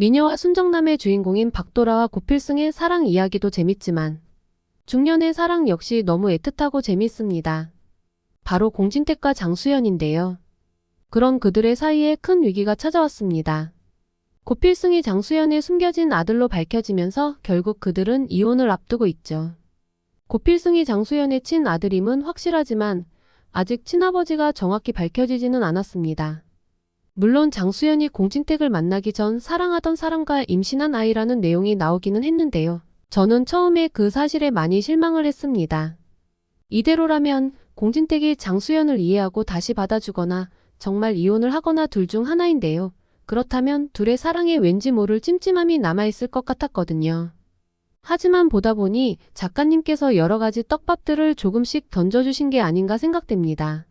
미녀와 순정남의 주인공인 박도라와 고필승의 사랑 이야기도 재밌지만 중년의 사랑 역시 너무 애틋하고 재밌습니다. 바로 공진택과 장수연인데요. 그런 그들의 사이에 큰 위기가 찾아왔습니다. 고필승이 장수연의 숨겨진 아들로 밝혀지면서 결국 그들은 이혼을 앞두고 있죠. 고필승이 장수연의 친아들임은 확실하지만 아직 친아버지가 정확히 밝혀지지는 않았습니다. 물론 장수연이 공진택을 만나기 전 사랑하던 사람과 임신한 아이라는 내용이 나오기는 했는데요. 저는 처음에 그 사실에 많이 실망을 했습니다. 이대로라면 공진택이 장수연을 이해하고 다시 받아주거나 정말 이혼을 하거나 둘 중 하나인데요. 그렇다면 둘의 사랑에 왠지 모를 찜찜함이 남아있을 것 같았거든요. 하지만 보다 보니 작가님께서 여러 가지 떡밥들을 조금씩 던져주신 게 아닌가 생각됩니다.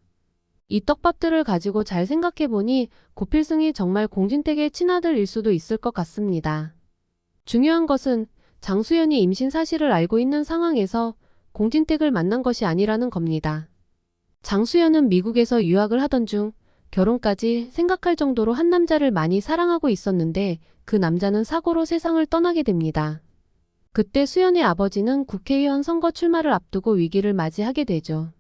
이 떡밥들을 가지고 잘 생각해보니 고필승이 정말 공진택의 친아들일 수도 있을 것 같습니다. 중요한 것은 장수연이 임신 사실을 알고 있는 상황에서 공진택을 만난 것이 아니라는 겁니다. 장수연은 미국에서 유학을 하던 중 결혼까지 생각할 정도로 한 남자를 많이 사랑하고 있었는데 그 남자는 사고로 세상을 떠나게 됩니다. 그때 수연의 아버지는 국회의원 선거 출마를 앞두고 위기를 맞이하게 되죠.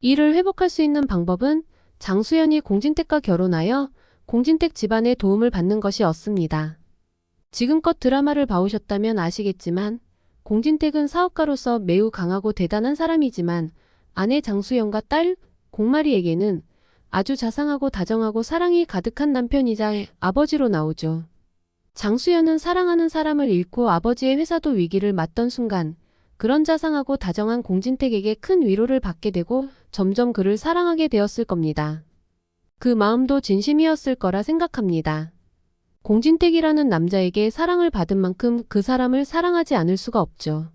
이를 회복할 수 있는 방법은 장수연이 공진택과 결혼하여 공진택 집안의 도움을 받는 것이었습니다. 지금껏 드라마를 봐오셨다면 아시겠지만 공진택은 사업가로서 매우 강하고 대단한 사람이지만 아내 장수연과 딸 공마리에게는 아주 자상하고 다정하고 사랑이 가득한 남편이자 아버지로 나오죠. 장수연은 사랑하는 사람을 잃고 아버지의 회사도 위기를 맞던 순간 그런 자상하고 다정한 공진택에게 큰 위로를 받게 되고 점점 그를 사랑하게 되었을 겁니다. 그 마음도 진심이었을 거라 생각합니다. 공진택이라는 남자에게 사랑을 받은 만큼 그 사람을 사랑하지 않을 수가 없죠.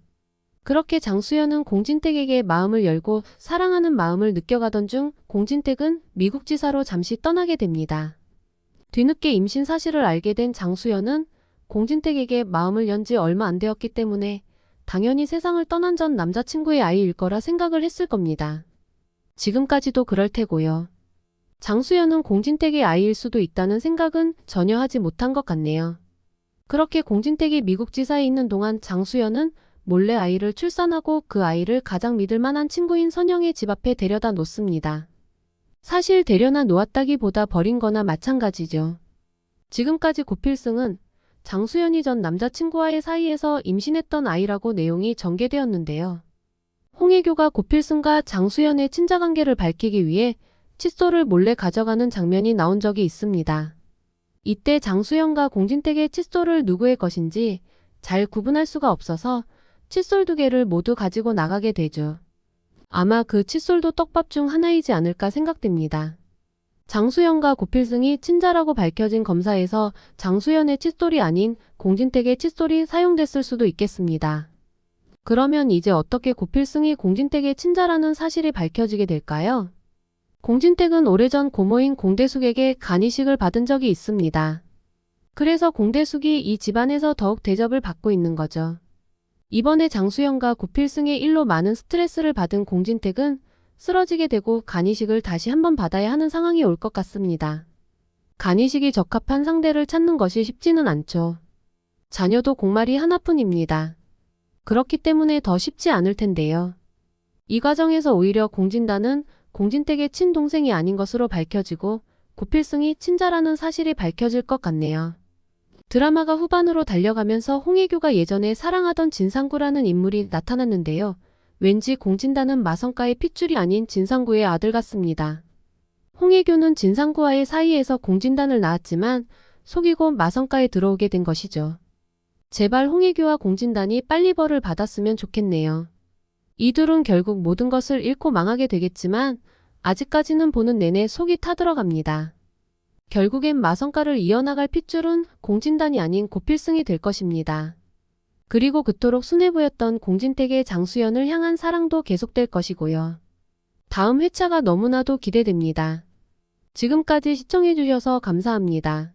그렇게 장수연은 공진택에게 마음을 열고 사랑하는 마음을 느껴가던 중 공진택은 미국 지사로 잠시 떠나게 됩니다. 뒤늦게 임신 사실을 알게 된 장수연은 공진택에게 마음을 연 지 얼마 안 되었기 때문에 당연히 세상을 떠난 전 남자친구의 아이일 거라 생각을 했을 겁니다. 지금까지도 그럴 테고요. 장수연은 공진택의 아이일 수도 있다는 생각은 전혀 하지 못한 것 같네요. 그렇게 공진택이 미국 지사에 있는 동안 장수연은 몰래 아이를 출산하고 그 아이를 가장 믿을 만한 친구인 선영의 집 앞에 데려다 놓습니다. 사실 데려다 놓았다기보다 버린 거나 마찬가지죠. 지금까지 고필승은 장수연이 전 남자친구와의 사이에서 임신했던 아이라고 내용이 전개되었는데요. 홍혜교가 고필승과 장수연의 친자관계를 밝히기 위해 칫솔을 몰래 가져가는 장면이 나온 적이 있습니다. 이때 장수연과 공진택의 칫솔을 누구의 것인지 잘 구분할 수가 없어서 칫솔 2개를 모두 가지고 나가게 되죠. 아마 그 칫솔도 떡밥 중 하나이지 않을까 생각됩니다. 장수연과 고필승이 친자라고 밝혀진 검사에서 장수연의 칫솔이 아닌 공진택의 칫솔이 사용됐을 수도 있겠습니다. 그러면 이제 어떻게 고필승이 공진택의 친자라는 사실이 밝혀지게 될까요? 공진택은 오래전 고모인 공대숙에게 간이식을 받은 적이 있습니다. 그래서 공대숙이 이 집안에서 더욱 대접을 받고 있는 거죠. 이번에 장수연과 고필승의 일로 많은 스트레스를 받은 공진택은 쓰러지게 되고 간이식을 다시 한번 받아야 하는 상황이 올 것 같습니다. 간이식이 적합한 상대를 찾는 것이 쉽지는 않죠. 자녀도 공말이 하나뿐입니다. 그렇기 때문에 더 쉽지 않을 텐데요. 이 과정에서 오히려 공진단은 공진택의 친동생이 아닌 것으로 밝혀지고 고필승이 친자라는 사실이 밝혀질 것 같네요. 드라마가 후반으로 달려가면서 홍혜교가 예전에 사랑하던 진상구라는 인물이 나타났는데요. 왠지 공진단은 마성가의 핏줄이 아닌 진상구의 아들 같습니다. 홍혜교는 진상구와의 사이에서 공진단을 낳았지만 속이고 마성가에 들어오게 된 것이죠. 제발 홍혜교와 공진단이 빨리 벌을 받았으면 좋겠네요. 이둘은 결국 모든 것을 잃고 망하게 되겠지만 아직까지는 보는 내내 속이 타들어갑니다. 결국엔 마성가를 이어나갈 핏줄은 공진단이 아닌 고필승이 될 것입니다. 그리고 그토록 순해 보였던 공진택의 장수연을 향한 사랑도 계속될 것이고요. 다음 회차가 너무나도 기대됩니다. 지금까지 시청해주셔서 감사합니다.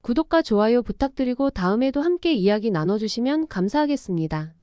구독과 좋아요 부탁드리고 다음에도 함께 이야기 나눠주시면 감사하겠습니다.